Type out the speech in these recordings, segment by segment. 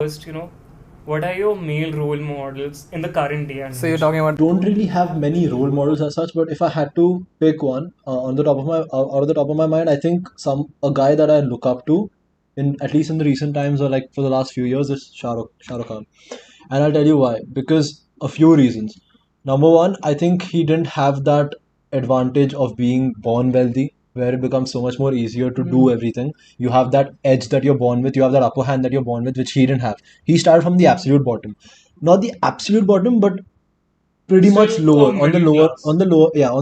first, what are your male role models in the current day and So you're age? talking about Don't really have many role models as such, but if I had to pick one on the top of my out of the top of my mind, I think a guy that I look up to, in at least in the recent times or like for the last few years, is Shah Rukh Khan, and I'll tell you why. Because a few reasons. Number one, I think he didn't have that advantage of being born wealthy, where it becomes so much more easier to do everything. You have that edge that you're born with. You have that upper hand that you're born with, which he didn't have. He started from the absolute bottom, not the absolute bottom, but pretty much Still a lower middle class. on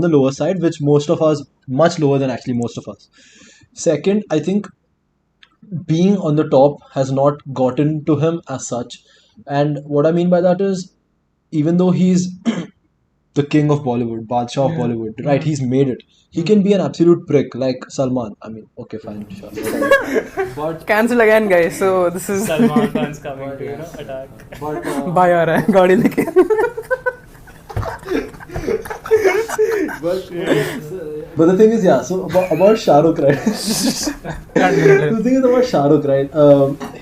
the lower side, which most of us, much lower than actually most of us. Second, I think being on the top has not gotten to him as such, and what I mean by that is, even though he's the king of Bollywood, Badshah of Bollywood, right? He's made it. He can be an absolute prick like Salman. I mean, okay, fine, sure, whatever. But cancel again, guys. So this is Salman Khan's coming to, attack. but bye आ रहा है गाड़ी लेके. But the thing is, yeah. So about Shah Rukh, right? The thing is about Shah Rukh, right?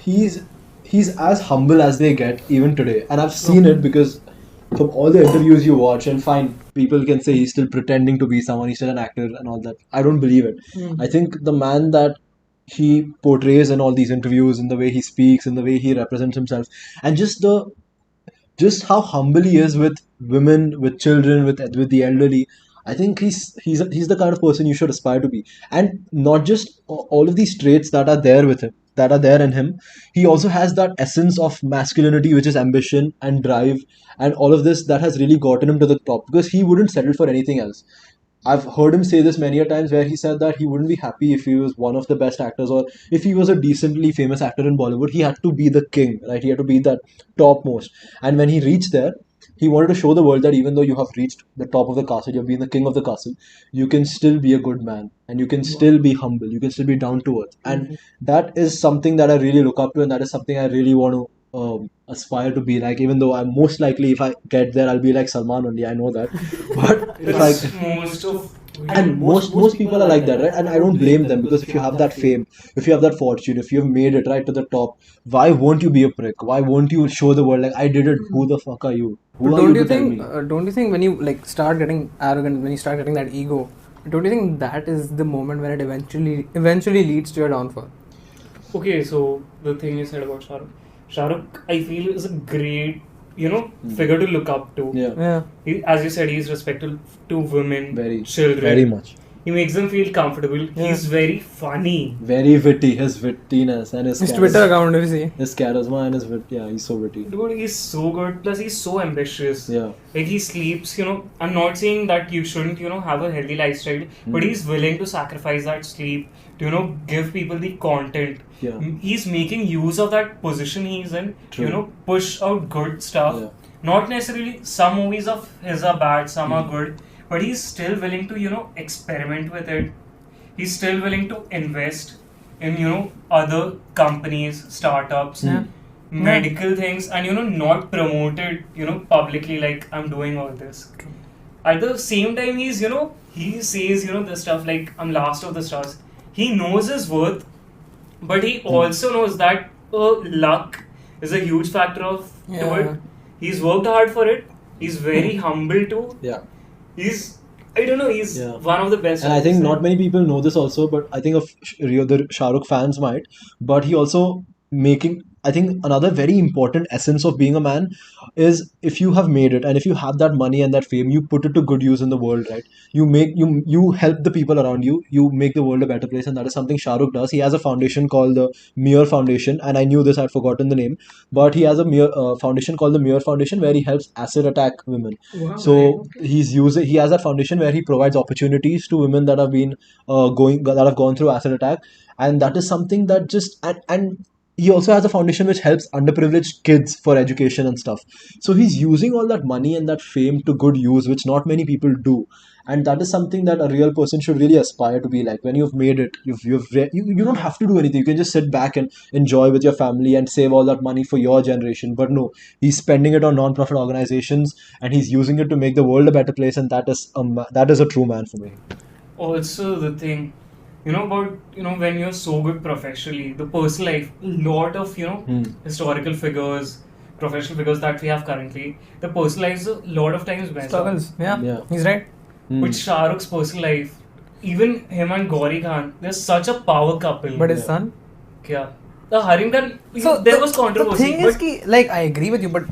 He's as humble as they get even today, and I've seen it because from all the interviews you watch, and fine, people can say he's still pretending to be someone, he's still an actor and all that. I don't believe it. I think the man that he portrays in all these interviews, in the way he speaks, in the way he represents himself, and just how humble he is with women, with children, with the elderly. I think he's the kind of person you should aspire to be, and not just all of these traits that are there with him, that are there in him. He also has that essence of masculinity, which is ambition and drive, and all of this that has really gotten him to the top because he wouldn't settle for anything else. I've heard him say this many a times where he said that he wouldn't be happy if he was one of the best actors or if he was a decently famous actor in Bollywood. He had to be the king, right? He had to be that topmost. And when he reached there, he wanted to show the world that even though you have reached the top of the castle, you've been the king of the castle, you can still be a good man and you can still be humble, you can still be down to earth. And that is something that I really look up to, and that is something I really want to aspire to be like, even though I'm most likely, if I get there, I'll be like Salman only. I know that. But if I It's most of and most people are like that, right? And I don't blame them, because if you have that fame, if you have that fortune, if you've made it right to the top, why won't you be a prick? Why won't you show the world like I did it? Who the fuck are you? Who But are you to tell me? don't you think when you like start getting arrogant, when you start getting that ego, don't you think that is the moment when it eventually leads to your downfall? Okay, so the thing you said about Shah Rukh. Shah Rukh, I feel, is a great, figure to look up to. Yeah, Yeah. As you said, he's respectful to women, very, children. very much. He makes them feel comfortable. Yeah. He's very funny. Very witty. His wittiness and His Twitter account, if you see. his charisma and his yeah, he's so witty. Dude, he's so good. Plus, he's so ambitious. Yeah, Like, he sleeps, I'm not saying that you shouldn't, have a healthy lifestyle, but he's willing to sacrifice that sleep to, give people the content. yeah, He's making use of that position he's in, True. push out good stuff. Yeah. Not necessarily some movies of his are bad, some are good, but he's still willing to, experiment with it. He's still willing to invest in, other companies, startups, Yeah. medical things, and, not promote it, publicly like I'm doing all this. At the same time, he says, the stuff like I'm last of the stars. He knows his worth, but he also knows that luck is a huge factor to Yeah. it. He's worked hard for it. He's very humble too. yeah. He's, I don't know, he's Yeah. one of the best. And I think not many people know this also, but I think the Shah Rukh fans might. But he also making, I think another very important essence of being a man is, if you have made it and if you have that money and that fame, you put it to good use in the world, right? You help the people around you. You make the world a better place, and that is something Shah Rukh does. He has a foundation called the Mir Foundation, and I knew this, I'd forgotten the name, but he has a foundation called the Mir Foundation where he helps acid attack women. So he has that foundation where he provides opportunities to women that have been that have gone through acid attack, and that is something that just and he also has a foundation which helps underprivileged kids for education and stuff. So he's using all that money and that fame to good use, which not many people do. And that is something that a real person should really aspire to be like. When you've made it, you don't have to do anything. You can just sit back and enjoy with your family and save all that money for your generation. But no, he's spending it on non-profit organizations, and he's using it to make the world a better place. And that is a true man for me. Also, the thing, about when you're so good professionally, the personal life, lot of historical figures, professional figures that we have currently, the personal lives a lot of times mess up. Struggles. Yeah. He's right. With Shah Rukh's personal life, even him and Gauri Khan, they're such a power couple. But his son? Kya? The Harim Khan, So there was controversy. The thing is, I agree with you, but